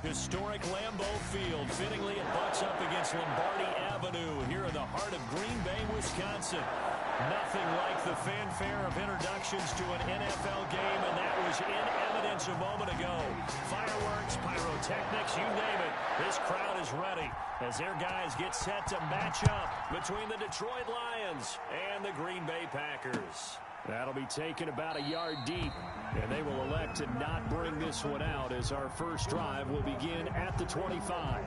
Historic Lambeau Field. Fittingly, it butts up against Lombardi Avenue here in the heart of Green Bay, Wisconsin. Nothing like the fanfare of introductions to an NFL game, and that was in evidence a moment ago. Fireworks, pyrotechnics, you name it. This crowd is ready as their guys get set to match up between the Detroit Lions and the Green Bay Packers. That'll be taken about a yard deep, and they will elect to not bring this one out as our first drive will begin at the 25.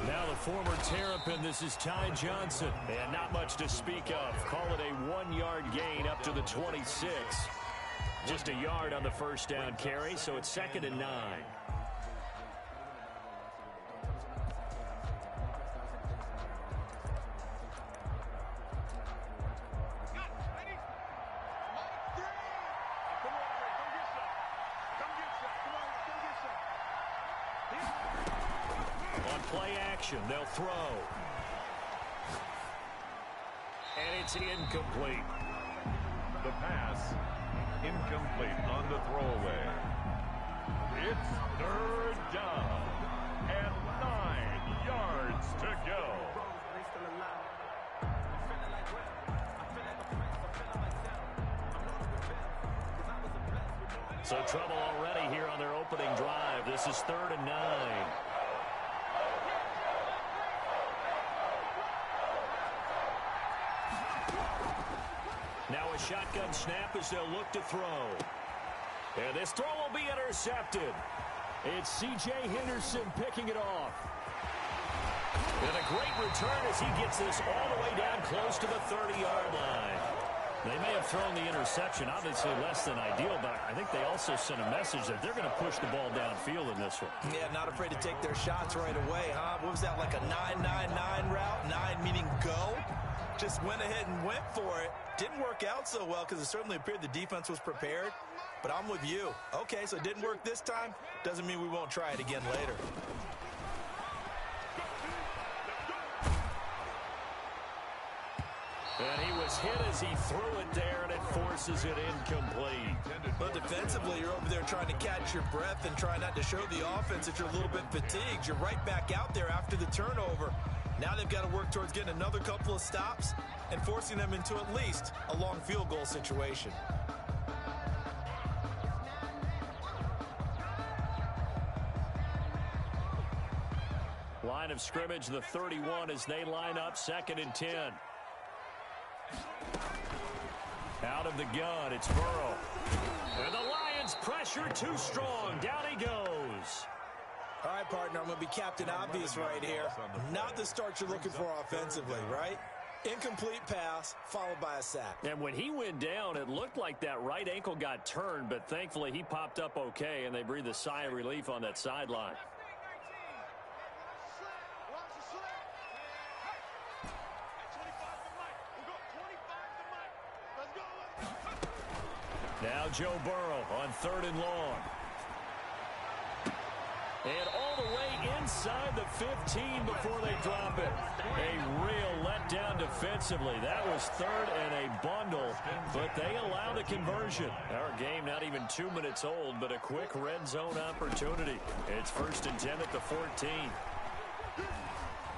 Now the former Terrapin, this is Ty Johnson. And not much to speak of. Call it a 1-yard gain up to the 26. Just a yard on the first down carry, so it's 2nd and 9. Play action, they'll throw. And it's incomplete. The pass, incomplete on the throwaway. It's 3rd down and 9 yards to go. So trouble already here on their opening drive. This is 3rd and 9. Now a shotgun snap as they'll look to throw. And this throw will be intercepted. It's C.J. Henderson picking it off. And a great return as he gets this all the way down close to the 30-yard line. They may have thrown the interception, obviously less than ideal, but I think they also sent a message that they're going to push the ball downfield in this one. Yeah, not afraid to take their shots right away, huh? What was that, like a 9-9-9 route? 9 meaning go? Just went ahead and went for it. Didn't work out so well because it certainly appeared the defense was prepared. But I'm with you. Okay, so it didn't work this time. Doesn't mean we won't try it again later. And he was hit as he threw it there, and it forces it incomplete. But defensively, you're over there trying to catch your breath and try not to show the offense that you're a little bit fatigued. You're right back out there after the turnover. Now they've got to work towards getting another couple of stops and forcing them into at least a long field goal situation. Line of scrimmage, the 31 as they line up 2nd and 10. Out of the gun, it's Burrow. And the Lions pressure too strong. Down he goes. All right, partner, I'm going to be Captain Obvious right here. Not the start you're looking for offensively, right? Incomplete pass, followed by a sack. And when he went down, it looked like that right ankle got turned, but thankfully he popped up okay, and they breathed a sigh of relief on that sideline. Now Joe Burrow on 3rd and long. And all the way inside the 15 before they drop it. A real letdown defensively. That was 3rd and a bundle, but they allow the conversion. Our game not even 2 minutes old, but a quick red zone opportunity. It's 1st and 10 at the 14.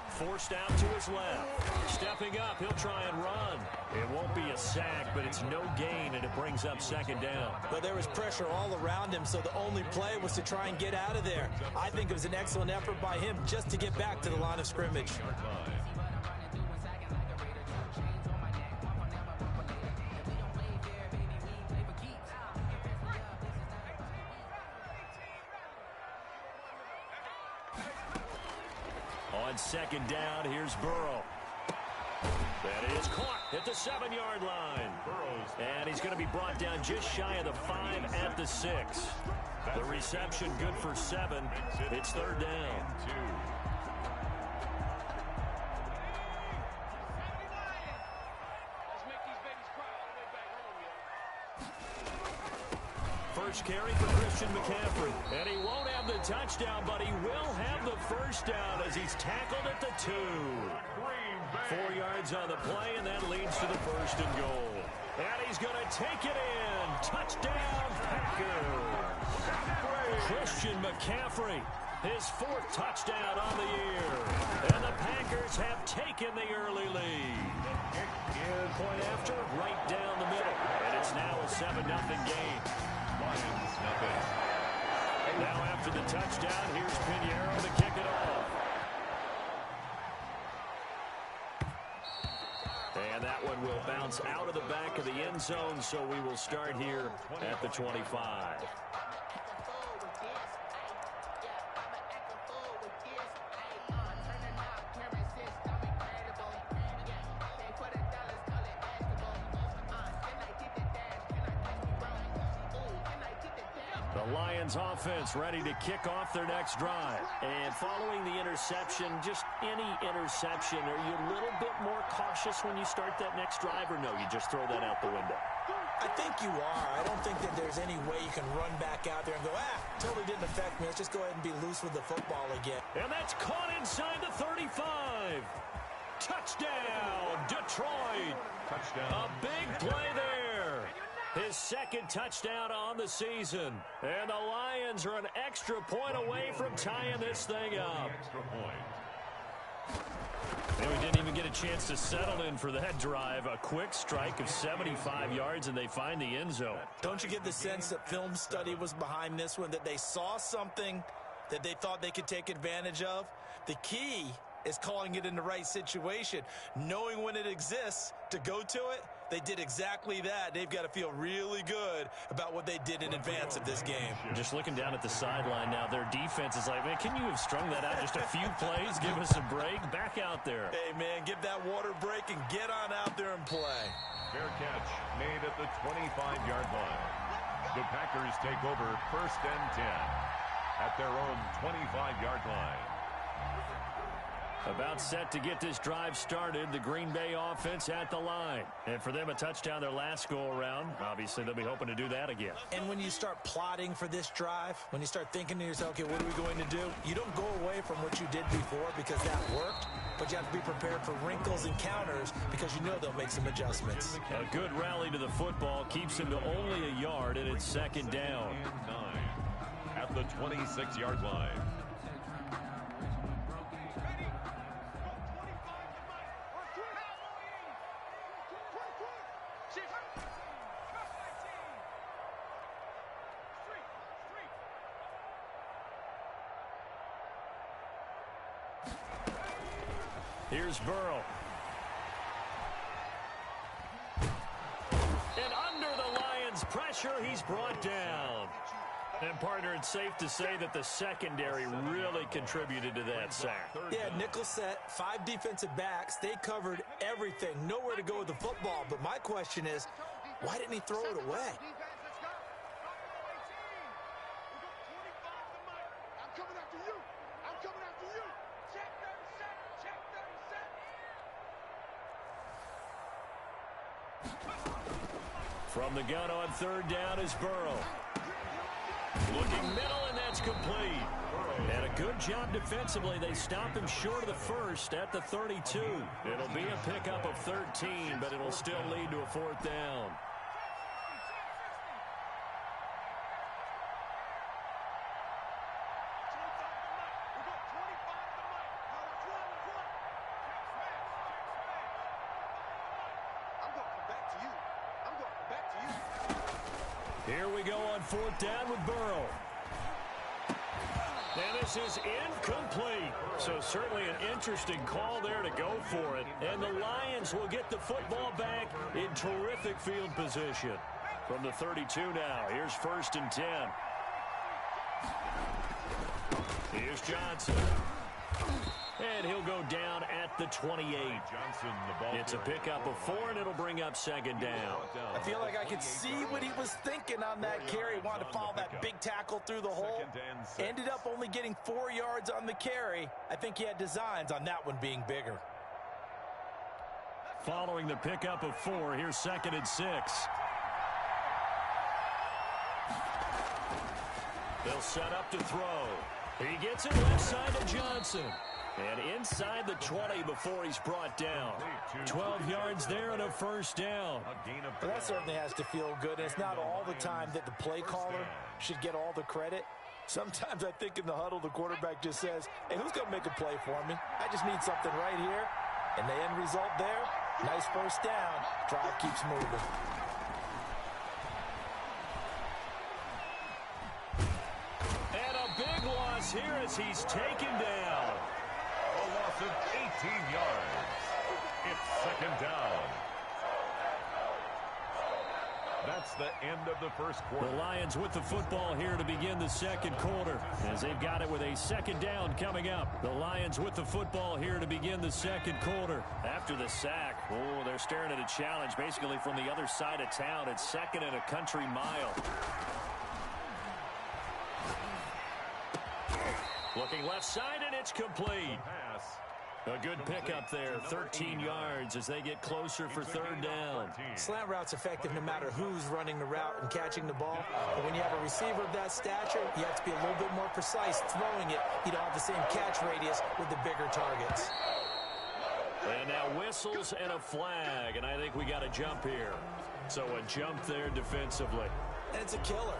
Forced out to his left. Stepping up, he'll try and run. It won't be a sack, but it's no gain, and it brings up 2nd down. But there was pressure all around him, so the only play was to try and get out of there. I think it was an excellent effort by him just to get back to the line of scrimmage. On 2nd down, here's Burrow. That is caught at the 7-yard line. And he's going to be brought down just shy of the 5 at the 6. The reception good for 7. It's third down. First carry for Christian McCaffrey. And he won't have the touchdown, but he will have the first down as he's tackled at the 2. 4 yards on the play, and that leads to the first and goal. And he's going to take it in. Touchdown, Packers. Christian McCaffrey, his 4th touchdown on the year. And the Packers have taken the early lead. Point after, right down the middle. And it's now a 7-0 game. Lions nothing. Now after the touchdown, here's Pinheiro to kick it off. And that one will bounce out of the back of the end zone, so we will start here at the 25. The Lions offense ready to kick off their next drive. And following the interception, just any interception, are you a little bit more cautious when you start that next drive, or no, you just throw that out the window? I think you are. I don't think that there's any way you can run back out there and go, totally didn't affect me. Let's just go ahead and be loose with the football again. And that's caught inside the 35. Touchdown, Detroit. Touchdown. A big play there. His 2nd touchdown on the season. And the Lions are an extra point away from tying this thing up. Extra point. And we didn't even get a chance to settle in for that drive. A quick strike of 75 yards, and they find the end zone. Don't you get the sense that film study was behind this one, that they saw something that they thought they could take advantage of? The key is calling it in the right situation, knowing when it exists to go to it. They did exactly that. They've got to feel really good about what they did in advance of this game. Just looking down at the sideline now, their defense is like, man, can you have strung that out just a few plays? Give us a break. Back out there. Hey, man, give that water break and get on out there and play. Fair catch made at the 25-yard line. The Packers take over 1st and 10 at their own 25-yard line. About set to get this drive started. The Green Bay offense at the line. And for them, a touchdown their last go-around. Obviously, they'll be hoping to do that again. And when you start plotting for this drive, when you start thinking to yourself, okay, what are we going to do? You don't go away from what you did before because that worked, but you have to be prepared for wrinkles and counters because you know they'll make some adjustments. A good rally to the football keeps him to only a yard, and it's 2nd down. And 9 at the 26-yard line. Here's Burrow. And under the Lions' pressure, he's brought down. And, partner, it's safe to say that the secondary really contributed to that sack. Yeah, nickel set, 5 defensive backs. They covered everything. Nowhere to go with the football. But my question is, why didn't he throw it away? From the gun on 3rd down is Burrow. Looking middle, and that's complete. And a good job defensively. They stop him short of the 1st at the 32. It'll be a pickup of 13, but it'll still lead to a 4th down. Here we go on 4th down with Burrow. And this is incomplete. So certainly an interesting call there to go for it. And the Lions will get the football back in terrific field position. From the 32 now, here's 1st and 10. Here's Johnson. And he'll go down at the 28. Johnson, the ball It's a pickup of 4, and it'll bring up second down. I feel like I could see what he was thinking on that carry. Wanted to follow that big tackle through the hole. Ended up only getting 4 yards on the carry. I think he had designs on that one being bigger. Following the pickup of 4, here's 2nd and 6. They'll set up to throw. He gets it left side to Johnson. And inside the 20 before he's brought down. 12 yards there and a first down. Well, that certainly has to feel good. And it's not all the time that the play caller should get all the credit. Sometimes I think in the huddle, the quarterback just says, hey, who's going to make a play for me? I just need something right here. And the end result there, nice first down. Drive keeps moving. And a big loss here as he's taken down. A loss of 18 yards. It's second down. That's the end of the first quarter. The Lions with the football here to begin the second quarter, as they've got it with a second down coming up. The Lions with the football here to begin the second quarter. After the sack, they're staring at a challenge basically from the other side of town. It's 2nd and a country mile. Looking left side, and it's complete. A good pickup there, 13 yards as they get closer for third down. Slant route's effective no matter who's running the route and catching the ball. But when you have a receiver of that stature, you have to be a little bit more precise throwing it. You don't have the same catch radius with the bigger targets. And now whistles and a flag, and I think we got a jump here. So a jump there defensively. And it's a killer.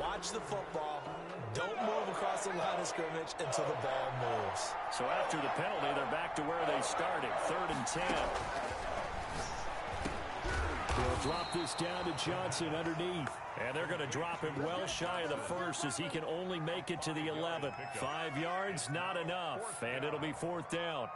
Watch the football. Don't move across the line of scrimmage until the ball moves. So after the penalty, they're back to where they started, 3rd and 10. They'll drop this down to Johnson underneath. And they're going to drop him well shy of the first as he can only make it to the 11. 5 yards, not enough. And it'll be 4th down.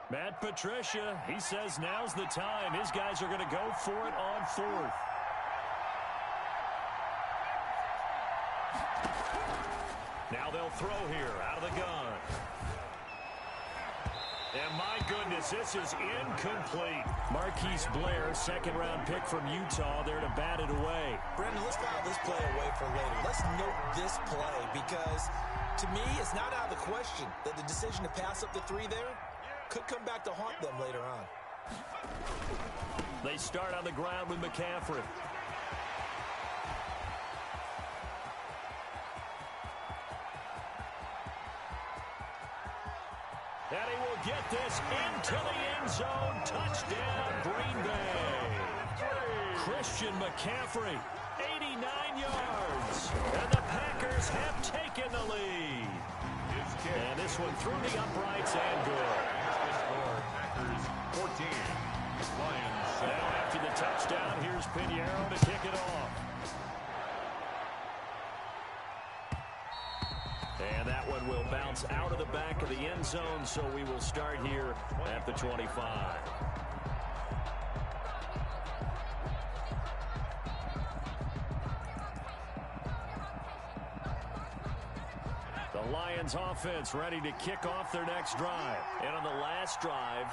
Matt Patricia, he says now's the time. His guys are going to go for it on 4th. Now they'll throw here out of the gun. And my goodness, this is incomplete. Marquise Blair, 2nd-round pick from Utah, there to bat it away. Brendan, let's file this play away for later. Let's note this play because, to me, it's not out of the question that the decision to pass up the 3 there could come back to haunt them later on. They start on the ground with McCaffrey. And he will get this into the end zone. Touchdown, Green Bay. Christian McCaffrey, 89 yards. And the Packers have taken the lead. And this one through the uprights and good. Packers 14. Lions. Now after the touchdown, here's Pinheiro to kick it off. And that one will bounce out of the back of the end zone, so we will start here at the 25. The Lions offense ready to kick off their next drive. And on the last drive,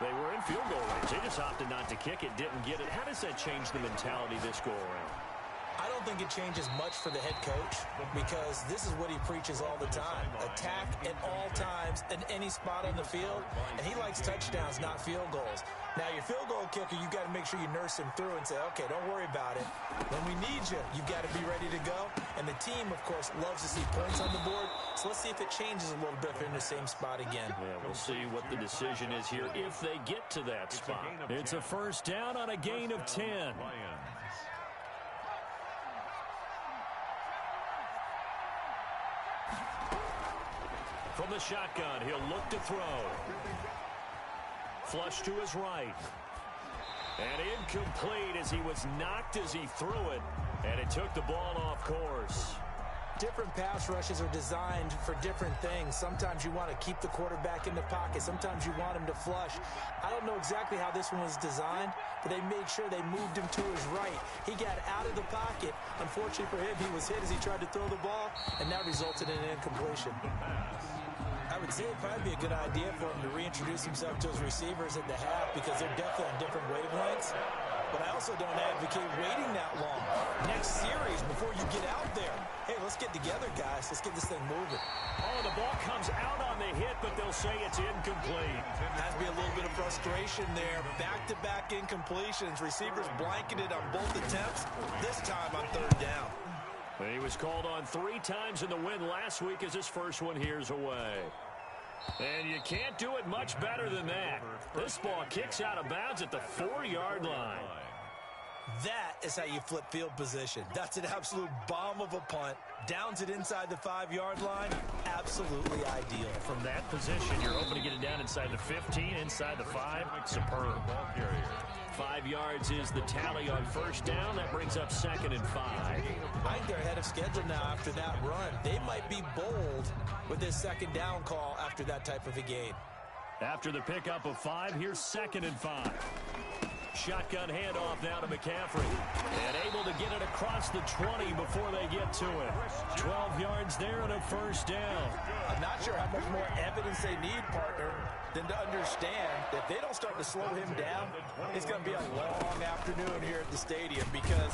they were in field goal range. They just opted not to kick it, didn't get it. How does that change the mentality this go around? I don't think it changes much for the head coach because this is what he preaches all the time. Attack at all times in any spot on the field, and he likes touchdowns, not field goals. Now, your field goal kicker, you've got to make sure you nurse him through and say, okay, don't worry about it. When we need you, you've got to be ready to go. And the team, of course, loves to see points on the board. So let's see if it changes a little bit if they're in the same spot again. Yeah, we'll see what the decision is here if they get to that spot. It's a first down on a gain of 10. From the shotgun, he'll look to throw. Flush to his right. And incomplete as he was knocked as he threw it. And it took the ball off course. different pass rushes are designed for different things. Sometimes you want to keep the quarterback in the pocket. Sometimes you want him to flush. I don't know exactly how this one was designed, but they made sure they moved him to his right. He got out of the pocket. Unfortunately for him, he was hit as he tried to throw the ball, and that resulted in an incompletion. I would say it'd probably be a good idea for him to reintroduce himself to his receivers at the half because they're definitely on different wavelengths. But I also don't advocate waiting that long. Next series before you get out there. Hey, let's get together, guys. Let's get this thing moving. Oh, the ball comes out on the hit, but they'll say it's incomplete. Has to be a little bit of frustration there. Back-to-back incompletions. Receivers blanketed on both attempts. This time on third down. He was called on 3 times in the win last week as his first one here's away. And you can't do it much better than that. This ball kicks out of bounds at the 4-yard line. That is how you flip field position. That's an absolute bomb of a punt. Downs it inside the 5-yard line. Absolutely ideal. From that position, you're hoping to get it down inside the 15, inside the 5. Superb. 5 yards is the tally on first down. That brings up 2nd and 5. I think they're ahead of schedule now after that run. They might be bold with this 2nd down call after that type of a gain. After the pickup of 5, here's 2nd and 5. Shotgun handoff now to McCaffrey. And able to get it across the 20 before they get to it. 12 yards there and a first down. I'm not sure how much more evidence they need, partner, than to understand that if they don't start to slow him down, it's going to be a long afternoon here at the stadium because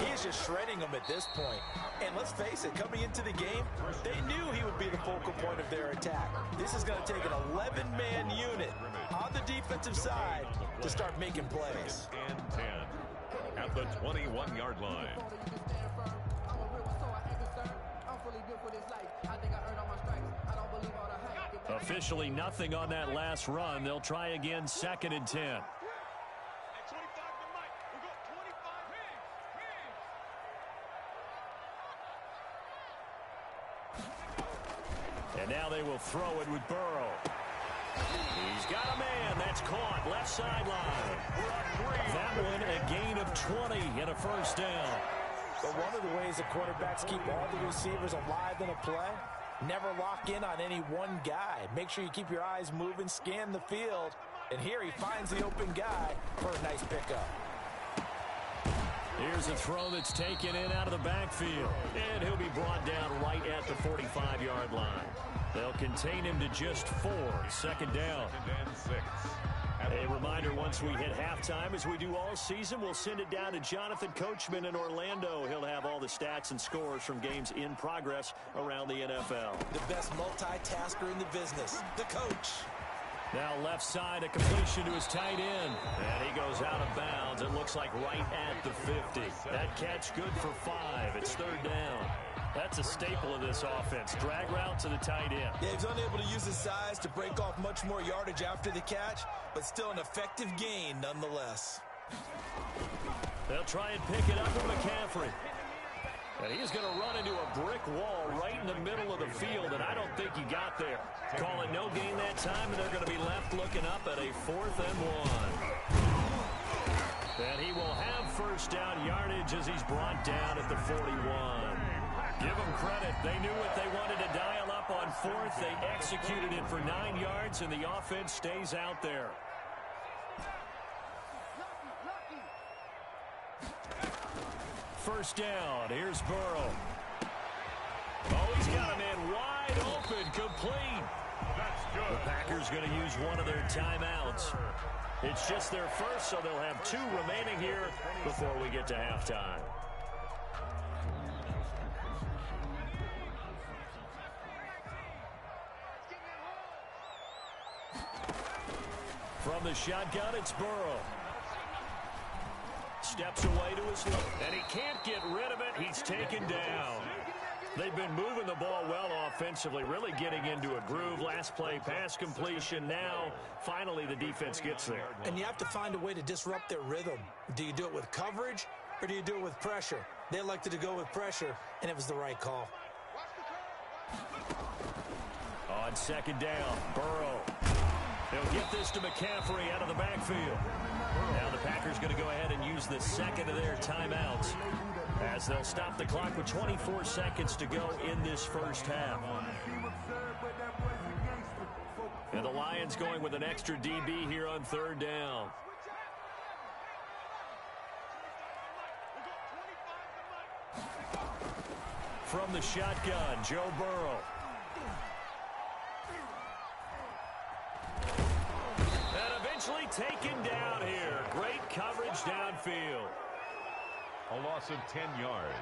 he is just shredding them at this point. And let's face it, coming into the game, they knew he would be the focal point of their attack. This is going to take an 11-man unit on the defensive side to start making plays. And 10 at the 21-yard line. Officially nothing on that last run. They'll try again, 2nd and 10. And now they will throw it with Burrow. He's got a man. That's caught. Left sideline. That one a gain of 20 and a first down. But one of the ways the quarterbacks keep all the receivers alive in a play, never lock in on any one guy. Make sure you keep your eyes moving, scan the field. And here he finds the open guy for a nice pickup. Here's a throw that's taken in out of the backfield. And he'll be brought down right at the 45-yard line. They'll contain him to just 4. 2nd down. And 6. A reminder, once we hit halftime, as we do all season, we'll send it down to Jonathan Coachman in Orlando. He'll have all the stats and scores from games in progress around the NFL. The best multitasker in the business, the coach. Now left side, a completion to his tight end. And he goes out of bounds. It looks like right at the 50. That catch good for 5. It's 3rd down. That's a staple of this offense. Drag route to the tight end. Yeah, he's unable to use his size to break off much more yardage after the catch, but still an effective gain nonetheless. They'll try and pick it up with McCaffrey. And he's going to run into a brick wall right in the middle of the field, and I don't think he got there. Call it no gain that time, and they're going to be left looking up at a 4th and 1. And he will have first down yardage as he's brought down at the 41. Give them credit. They knew what they wanted to dial up on 4th. They executed it for 9 yards, and the offense stays out there. First down. Here's Burrow. Oh, he's got a man wide open, complete. That's good. The Packers going to use one of their timeouts. It's just their first, so they'll have 2 remaining here before we get to halftime. From the shotgun, it's Burrow. Steps away to his left, and he can't get rid of it. He's taken down. They've been moving the ball well offensively, really getting into a groove. Last play, pass completion. Now, finally, the defense gets there. And you have to find a way to disrupt their rhythm. Do you do it with coverage, or do you do it with pressure? They elected to go with pressure, and it was the right call. On 2nd down, Burrow. They'll get this to McCaffrey out of the backfield. Now the Packers going to go ahead and use the second of their timeouts as they'll stop the clock with 24 seconds to go in this first half. And the Lions going with an extra DB here on third down. From the shotgun, Joe Burrow. And eventually taken down here. Great coverage downfield. A loss of 10 yards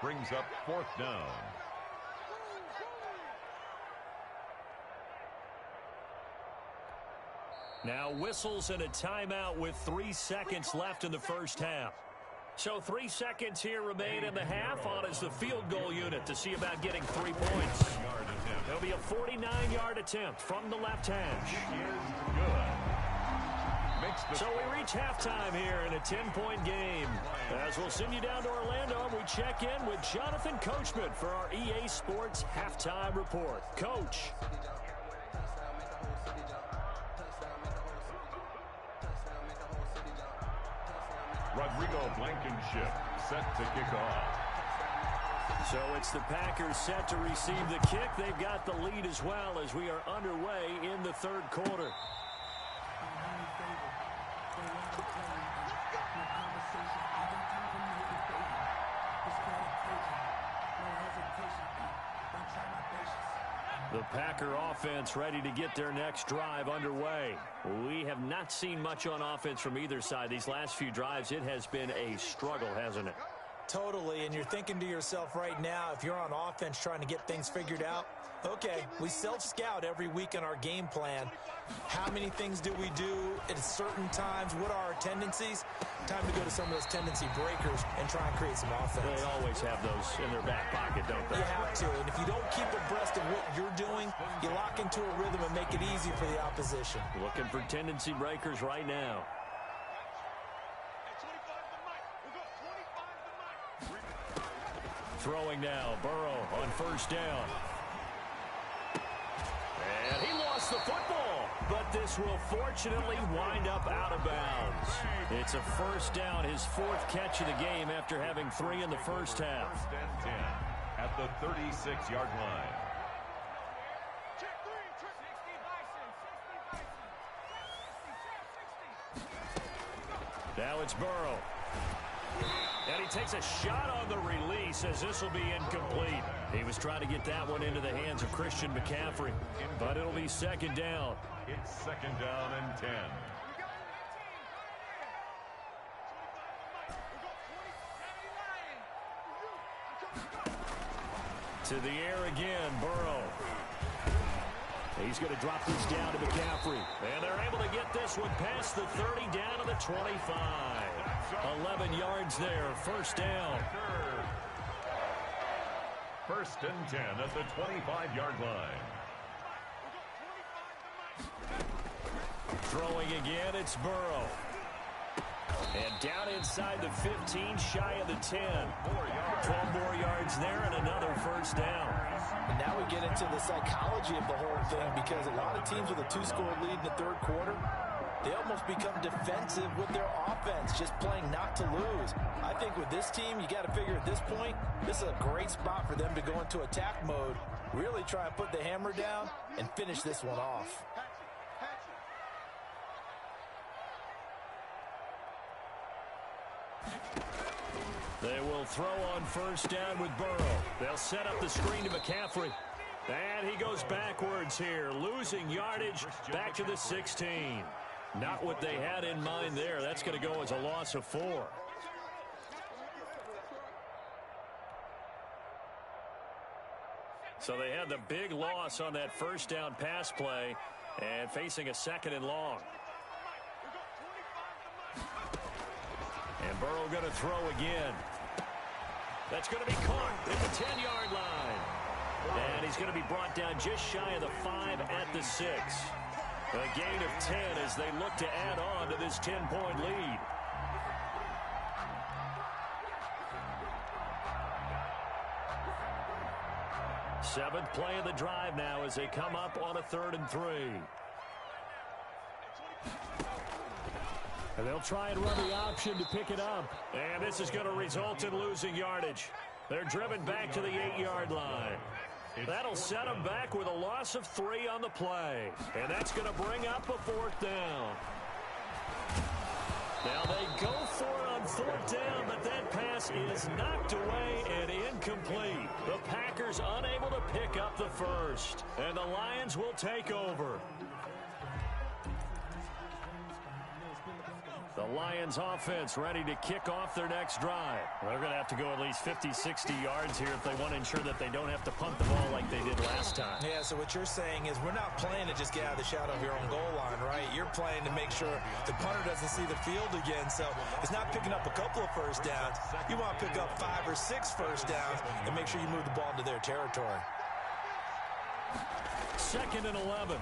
brings up fourth down. Now whistles and a timeout with 3 seconds left in the first half. So 3 seconds here remain in the half. On is the field goal unit to see about getting 3 points. There'll be a 49-yard attempt from the left hash. So we reach halftime here in a 10-point game. As we'll send you down to Orlando, we check in with Jonathan Coachman for our EA Sports Halftime Report. Coach. Rodrigo Blankenship set to kick off. So it's the Packers set to receive the kick. They've got the lead as well as we are underway in the third quarter. The Packer offense ready to get their next drive underway. We have not seen much on offense from either side. These last few drives, it has been a struggle, hasn't it? Totally, and you're thinking to yourself right now, if you're on offense trying to get things figured out, okay, we self-scout every week in our game plan. How many things do we do at certain times? What are our tendencies? Time to go to some of those tendency breakers and try and create some offense. They always have those in their back pocket, don't they? You have to, and if you don't keep abreast of what you're doing, you lock into a rhythm and make it easy for the opposition. Looking for tendency breakers right now. Throwing now, Burrow on first down. And he lost the football, but this will fortunately wind up out of bounds. It's a first down, his fourth catch of the game after having 3 in the first half. First and 10 at the 36-yard line. Now it's Burrow. And he takes a shot on the release as this will be incomplete. He was trying to get that one into the hands of Christian McCaffrey, but it'll be second down. It's second down and 10. To the air again, Burrow. He's going to drop these down to McCaffrey. And they're able to get this one past the 30 down to the 25. 11 yards there, first down. First and 10 at the 25-yard line. Throwing again, it's Burrow. And down inside the 15, shy of the 10. 12 more yards there and another first down. And now we get into the psychology of the whole thing, because a lot of teams with a 2-score lead in the third quarter, they almost become defensive with their offense, just playing not to lose. I think with this team, you got to figure at this point, this is a great spot for them to go into attack mode, really try and put the hammer down and finish this one off. They will throw on first down with Burrow. They'll set up the screen to McCaffrey. And he goes backwards here, losing yardage back to the 16. Not what they had in mind there. That's going to go as a loss of 4. So they had the big loss on that first down pass play and facing a second and long. And Burrow going to throw again. That's going to be caught at the 10-yard line. And he's going to be brought down just shy of the 5 at the 6. A gain of 10 as they look to add on to this 10-point lead. Seventh play of the drive now as they come up on a 3rd and 3. And they'll try and run the option to pick it up. And this is going to result in losing yardage. They're driven back to the 8-yard line. That'll set them back with a loss of 3 on the play. And that's going to bring up a 4th down. Now they go for it on 4th down, but that pass is knocked away and incomplete. The Packers unable to pick up the first. And the Lions will take over. The Lions offense ready to kick off their next drive. They're going to have to go at least 50, 60 yards here if they want to ensure that they don't have to punt the ball like they did last time. Yeah, so what you're saying is we're not playing to just get out of the shadow of your own goal line, right? You're playing to make sure the punter doesn't see the field again. So it's not picking up a couple of first downs. You want to pick up 5 or 6 first downs and make sure you move the ball into their territory. 2nd and 11.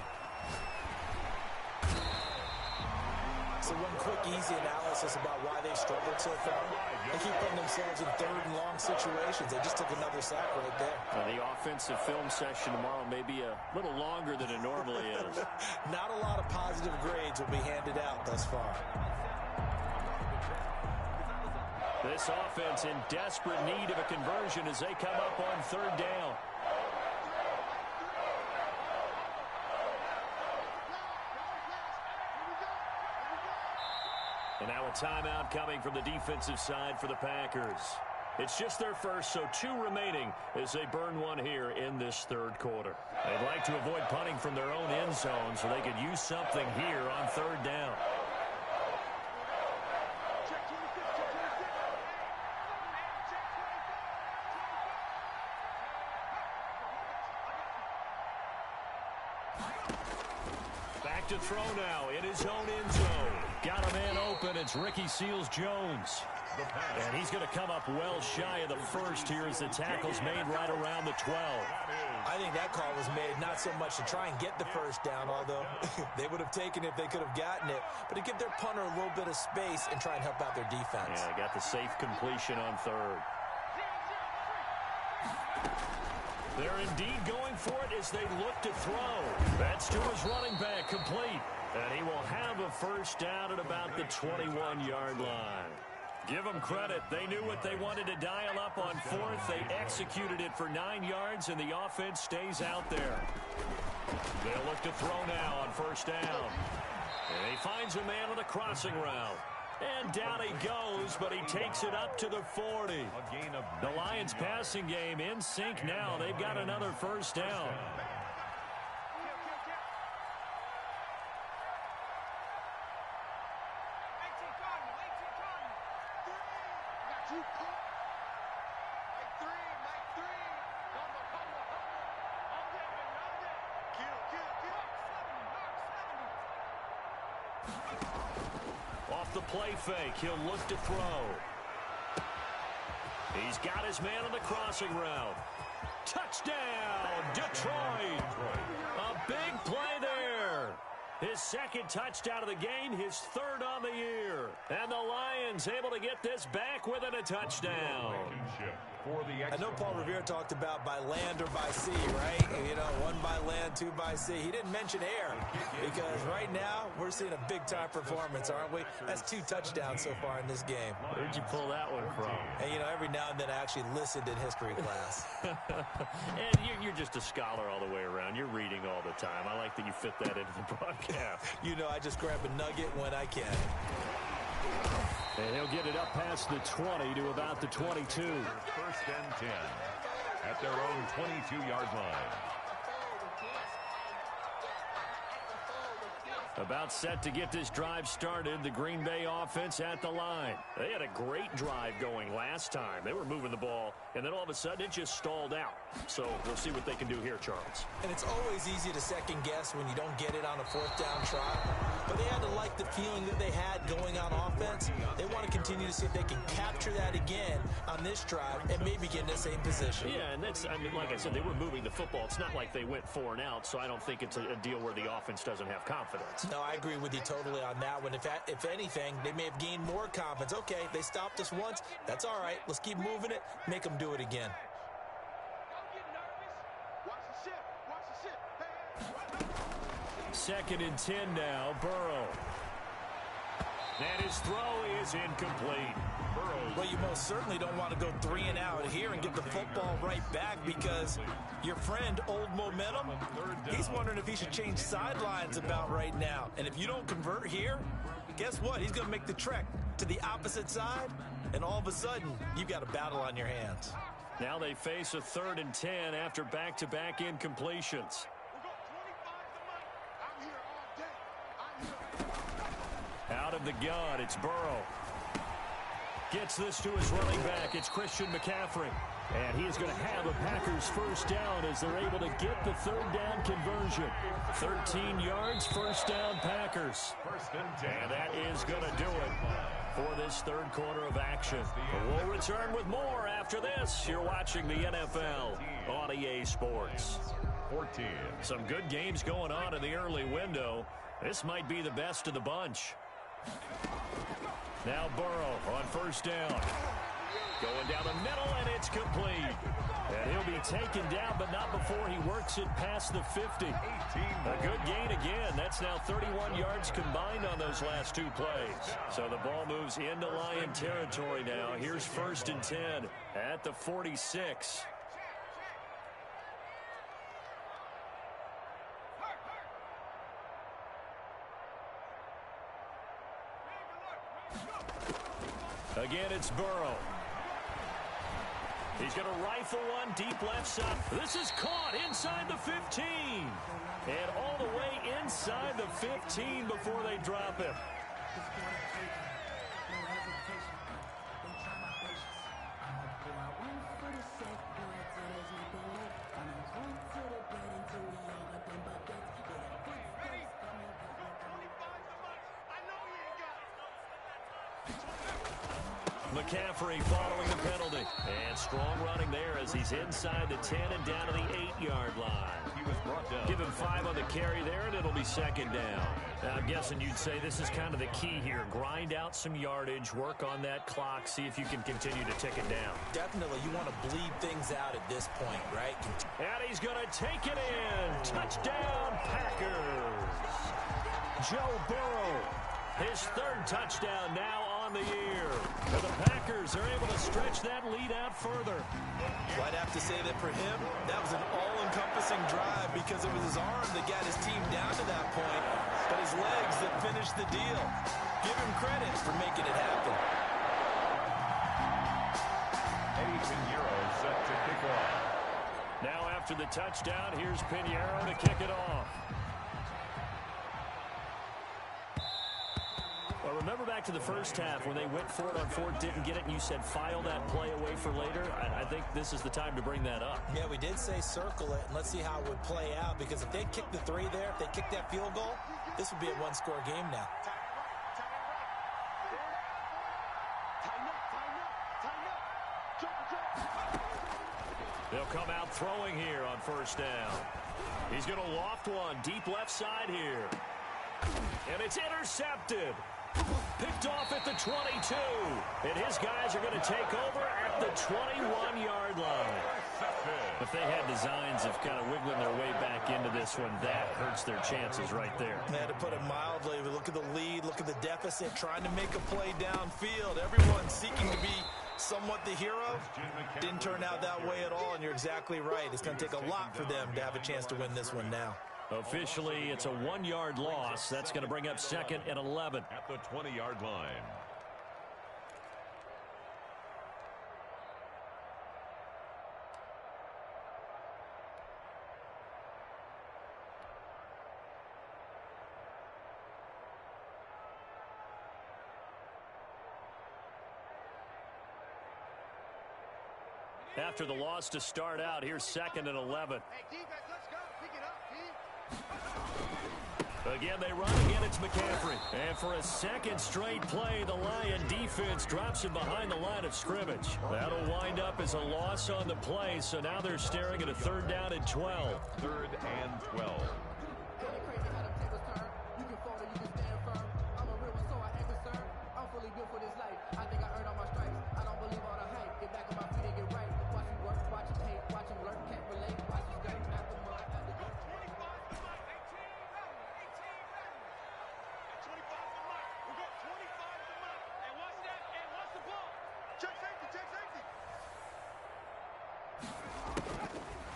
So one quick, easy analysis about why they've struggled so far. They keep putting themselves in 3rd and long situations. They just took another sack right there. The offensive film session tomorrow may be a little longer than it normally is. Not a lot of positive grades will be handed out thus far. This offense in desperate need of a conversion as they come up on 3rd down. And now a timeout coming from the defensive side for the Packers. It's just their first, so 2 remaining as they burn one here in this 3rd quarter. They'd like to avoid punting from their own end zone so they could use something here on 3rd down. Back to throw now in his own end zone. Got a man open. It's Ricky Seals-Jones. And he's going to come up well shy of the first here as the tackle's made right around the 12. I think that call was made not so much to try and get the first down, although they would have taken it if they could have gotten it, but to give their punter a little bit of space and try and help out their defense. Yeah, got the safe completion on 3rd. They're indeed going for it as they look to throw. That's to his running back, complete. And he will have a first down at about the 21-yard line. Give them credit. They knew what they wanted to dial up on 4th. They executed it for 9 yards, and the offense stays out there. They'll look to throw now on 1st down. And he finds a man on the crossing route. And down he goes, but he takes it up to the 40. The Lions passing game in sync now. They've got another first down. Off the play fake, he'll look to throw. He's got his man on the crossing route. Touchdown, Detroit. A big play there. His 2nd touchdown of the game, his 3rd on the year. And the Lions able to get this back within a touchdown. I know Paul Revere talked about by land or by sea, right? You know, 1 by land, 2 by sea. He didn't mention air because right now we're seeing a big-time performance, aren't we? That's 2 touchdowns so far in this game. Where'd you pull that one from? And, you know, every now and then I actually listened in history class. And you're just a scholar all the way around. You're reading all the time. I like that you fit that into the broadcast. You know, I just grab a nugget when I can. And he'll get it up past the 20 to about the 22. 1st and 10 at their own 22-yard line. About set to get this drive started, the Green Bay offense at the line. They had a great drive going last time. They were moving the ball, and then all of a sudden it just stalled out. So we'll see what they can do here, Charles. And it's always easy to second guess when you don't get it on a 4th down try. But they had to like the feeling that they had going on offense. They want to continue to see if they can capture that again on this drive and maybe get in the same position. Yeah, and that's, I mean, like I said, they were moving the football. It's not like they went 4 and out, so I don't think it's a deal where the offense doesn't have confidence. No, I agree with you totally on that one. If anything, they may have gained more confidence. Okay, they stopped us once. That's all right. Let's keep moving it. Make them do it again. Second and 10 now, Burrow. And his throw is incomplete. Well, you most certainly don't want to go 3 and out here and get the football right back, because your friend, Old Momentum, he's wondering if he should change sidelines about right now. And if you don't convert here, guess what? He's going to make the trek to the opposite side, and all of a sudden, you've got a battle on your hands. Now they face a 3rd and 10 after back-to-back incompletions. Out of the gun, it's Burrow. Gets this to his running back. It's Christian McCaffrey. And he is going to have a Packers first down as they're able to get the 3rd down conversion. 13 yards, first down Packers. And that is going to do it for this 3rd quarter of action. We'll return with more after this. You're watching the NFL on EA Sports. 14. Some good games going on in the early window. This might be the best of the bunch. Now Burrow on first down. Going down the middle, and it's complete. And he'll be taken down, but not before he works it past the 50. A good gain again. That's now 31 yards combined on those last 2 plays. So the ball moves into Lion territory now. Here's 1st and 10 at the 46. Again, it's Burrow. He's going to rifle one deep left side. This is caught inside the 15. And all the way inside the 15 before they drop him. McCaffrey following the penalty. And strong running there as he's inside the 10 and down to the 8-yard line. He was brought down. Give him 5 on the carry there, and it'll be 2nd down. Now, I'm guessing you'd say this is kind of the key here. Grind out some yardage, work on that clock, see if you can continue to tick it down. Definitely, you want to bleed things out at this point, right? And he's going to take it in. Touchdown, Packers. Joe Burrow, his 3rd touchdown now on the year. And the Packers are able to stretch that lead out further. Well, I'd have to say that for him, that was an all-encompassing drive, because it was his arm that got his team down to that point, but his legs that finished the deal. Give him credit for making it happen. Eddie Pinheiro set to kick off. Now after the touchdown, here's Pinheiro to kick it off. Well, remember back to the first half when they went for it on 4th, didn't get it, and you said file that play away for later? I think this is the time to bring that up. Yeah, we did say circle it, and let's see how it would play out, because if they kicked the 3 there, if they kicked that field goal, this would be a 1-score game now. They'll come out throwing here on first down. He's going to loft one deep left side here. And it's intercepted. Picked off at the 22. And his guys are going to take over at the 21-yard line. If they had designs of kind of wiggling their way back into this one, that hurts their chances right there. They had to put it mildly. Look at the lead, look at the deficit, trying to make a play downfield. Everyone seeking to be somewhat the hero. Didn't turn out that way at all, and you're exactly right. It's going to take a lot for them to have a chance to win this one now. Officially, it's a 1-yard loss. That's going to bring up 2nd and 11. At the 20-yard line. After the loss to start out, here's 2nd and 11. Again, they run. Again, it's McCaffrey. And for a 2nd straight play, the Lion defense drops him behind the line of scrimmage. That'll wind up as a loss on the play, so now they're staring at a 3rd down and 12. 3rd and 12.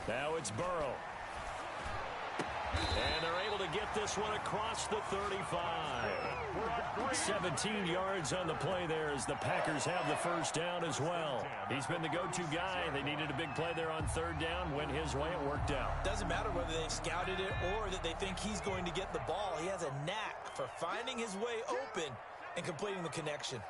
Now it's Burrow. And they're able to get this one across the 35. 17 yards on the play there as the Packers have the first down as well. He's been the go-to guy. They needed a big play there on third down. Went his way. It worked out. Doesn't matter whether they've scouted it or that they think he's going to get the ball. He has a knack for finding his way open and completing the connection.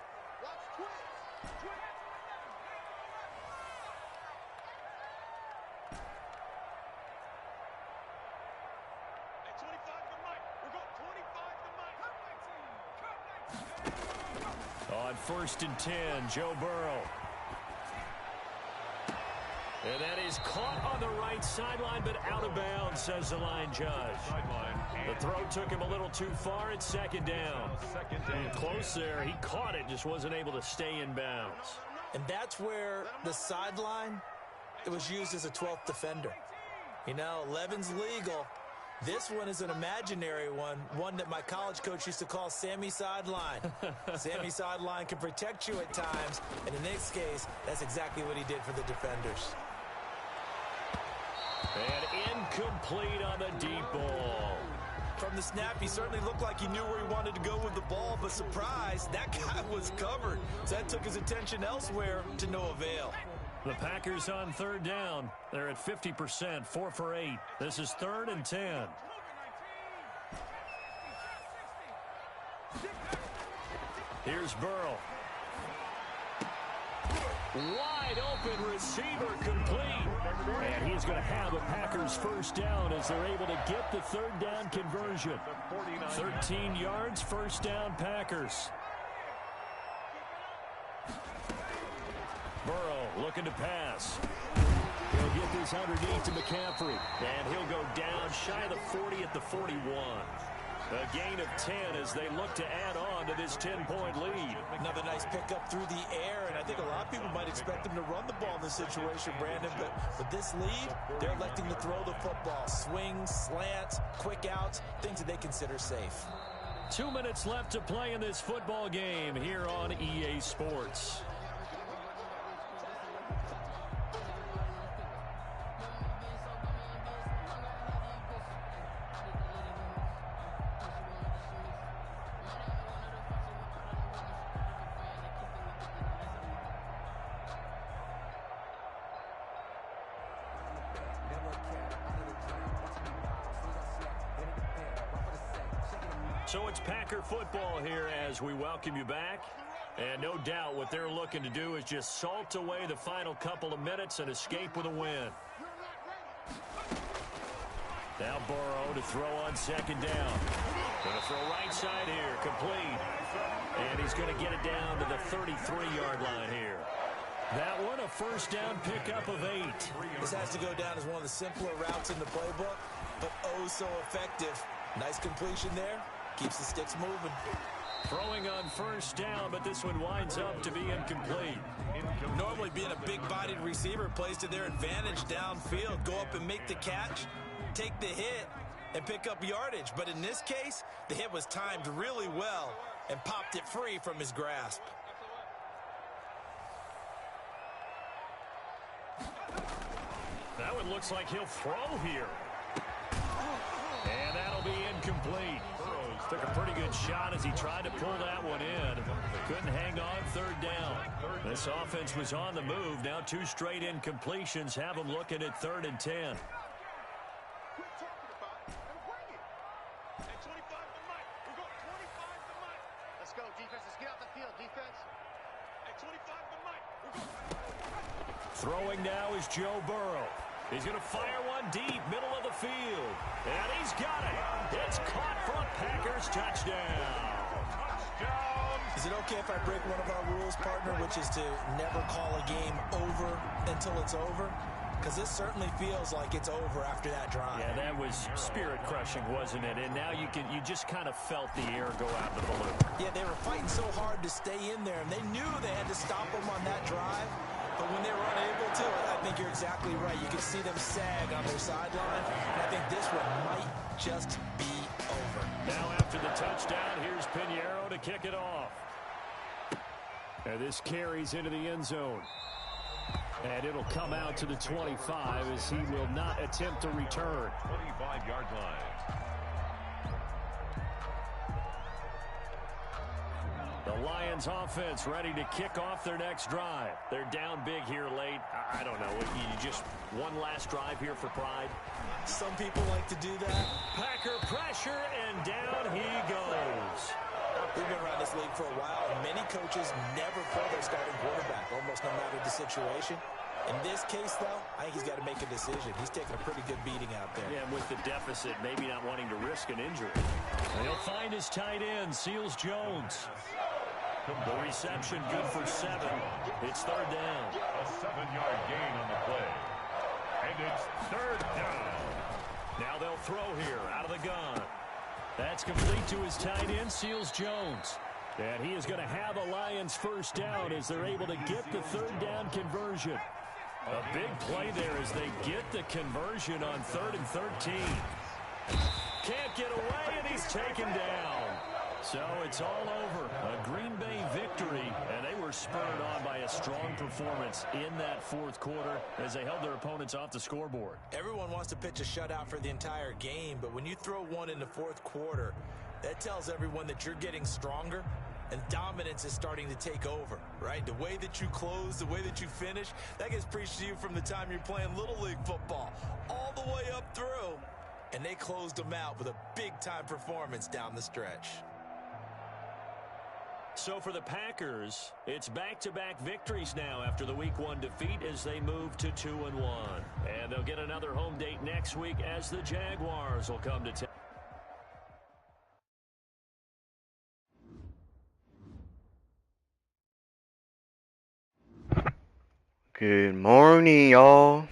On 1st and 10, Joe Burrow. And that is caught on the right sideline, but out of bounds, says the line judge. The throw took him a little too far at second down. Close there. He caught it, just wasn't able to stay in bounds. And that's where the sideline, it was used as a 12th defender. You know, 11's legal. This one is an imaginary one that my college coach used to call Sammy Sideline. Sammy Sideline can protect you at times, and in this case, that's exactly what he did for the defenders. And incomplete on the deep ball. From the snap, he certainly looked like he knew where he wanted to go with the ball, but surprise, that guy was covered. So that took his attention elsewhere to no avail. The Packers on third down. They're at 50%, 4 for 8. This is 3rd and 10. Here's Burrow. Wide open receiver complete. And he's going to have a Packers first down as they're able to get the third down conversion. 13 yards, first down Packers. Burrow looking to pass. He'll get this underneath to McCaffrey. And he'll go down shy of the 40 at the 41. A gain of 10 as they look to add on to this 10-point lead. Another nice pickup through the air, and I think a lot of people might expect them to run the ball in this situation, Brandon, but with this lead, they're electing to throw the football. Swings, slants, quick outs, things that they consider safe. 2 minutes left to play in this football game here on EA Sports. So it's Packer football here as we welcome you back. And no doubt what they're looking to do is just salt away the final couple of minutes and escape with a win. Now Burrow to throw on second down. Going to throw right side here, complete. And he's going to get it down to the 33-yard line here. That one a first down pickup of 8. This has to go down as one of the simpler routes in the playbook, but oh so effective. Nice completion there. Keeps the sticks moving. Throwing on first down, but this one winds up to be incomplete. Normally being a big-bodied receiver plays to their advantage downfield. Go up and make the catch, take the hit, and pick up yardage. But in this case, the hit was timed really well and popped it free from his grasp. That one looks like he'll throw here. And that'll be incomplete. Took a pretty good shot as he tried to pull that one in. Couldn't hang on third down. This offense was on the move. Now 2 straight incompletions have them looking at 3rd and 10. Let's go, defense. Let's get out the field, defense. Throwing now is Joe Burrow. He's going to fire one deep, middle of the field. And he's got it. It's caught for a Packers touchdown. Is it okay if I break one of our rules, partner, which is to never call a game over until it's over? Because this certainly feels like it's over after that drive. Yeah, that was spirit-crushing, wasn't it? And now you just kind of felt the air go out of the balloon. Yeah, they were fighting so hard to stay in there, and they knew they had to stop them on that drive. But when they were unable to, I think you're exactly right. You can see them sag on their sideline, and I think this one might just be over. Now after the touchdown, here's Pinheiro to kick it off. And this carries into the end zone. And it'll come out to the 25 as he will not attempt to return. 25-yard line. The Lions offense ready to kick off their next drive. They're down big here late. I don't know. You just one last drive here for pride? Some people like to do that. Packer pressure, and down he goes. We've been around this league for a while, and many coaches never play their starting quarterback, almost no matter the situation. In this case, though, I think he's got to make a decision. He's taking a pretty good beating out there. Yeah, with the deficit, maybe not wanting to risk an injury. And he'll find his tight end, Seals Jones. The reception good for 7. It's third down. A 7-yard gain on the play. And it's third down. Now they'll throw here out of the gun. That's complete to his tight end, Seals Jones. And he is going to have a Lions first down as they're able to get the third down conversion. A big play there as they get the conversion on 3rd and 13. Can't get away, and he's taken down. So it's all over. A Green Bay victory, and they were spurred on by a strong performance in that fourth quarter as they held their opponents off the scoreboard. Everyone wants to pitch a shutout for the entire game, but when you throw one in the fourth quarter, that tells everyone that you're getting stronger and dominance is starting to take over, right? The way that you close, the way that you finish, that gets preached to you from the time you're playing Little League football all the way up through. And they closed them out with a big-time performance down the stretch. So for the Packers, it's back-to-back victories now after the Week 1 defeat as they move to 2-1. And they'll get another home date next week as the Jaguars will come to town. Good morning, y'all.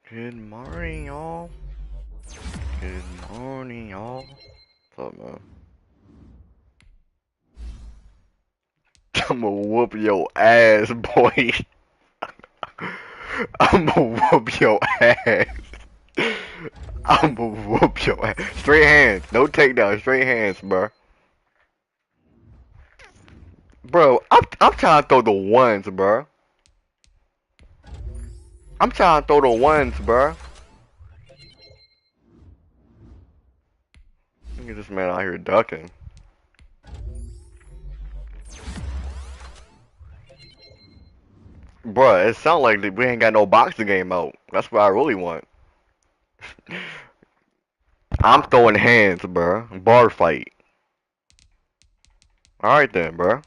Good morning, y'all. Good morning, y'all. What's up, man? I'ma whoop your ass, boy. I'ma whoop your ass. I'ma whoop your ass. Straight hands. No takedown. Straight hands, bro. Bro, I'm trying to throw the ones, bro. I'm trying to throw the ones, bro. Look at this man out here ducking. Bruh, it sounds like we ain't got no boxing game out. That's what I really want. I'm throwing hands, bruh. Bar fight. Alright then, bruh.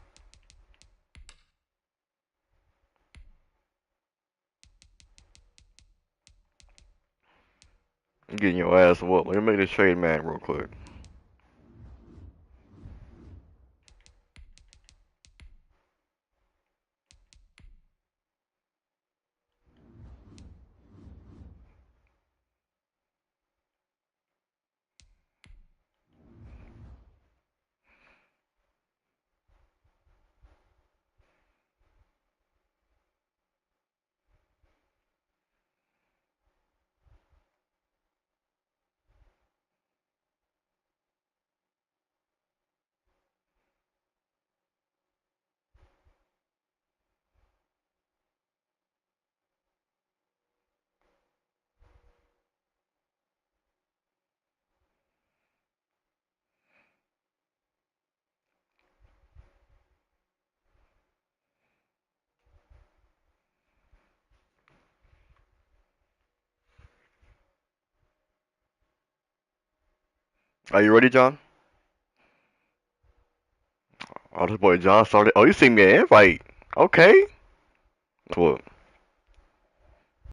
I'm getting your ass whooped. Let me make this trade man real quick. Are you ready, John? Oh, this boy John started. Oh, you seen me an invite. Okay. What?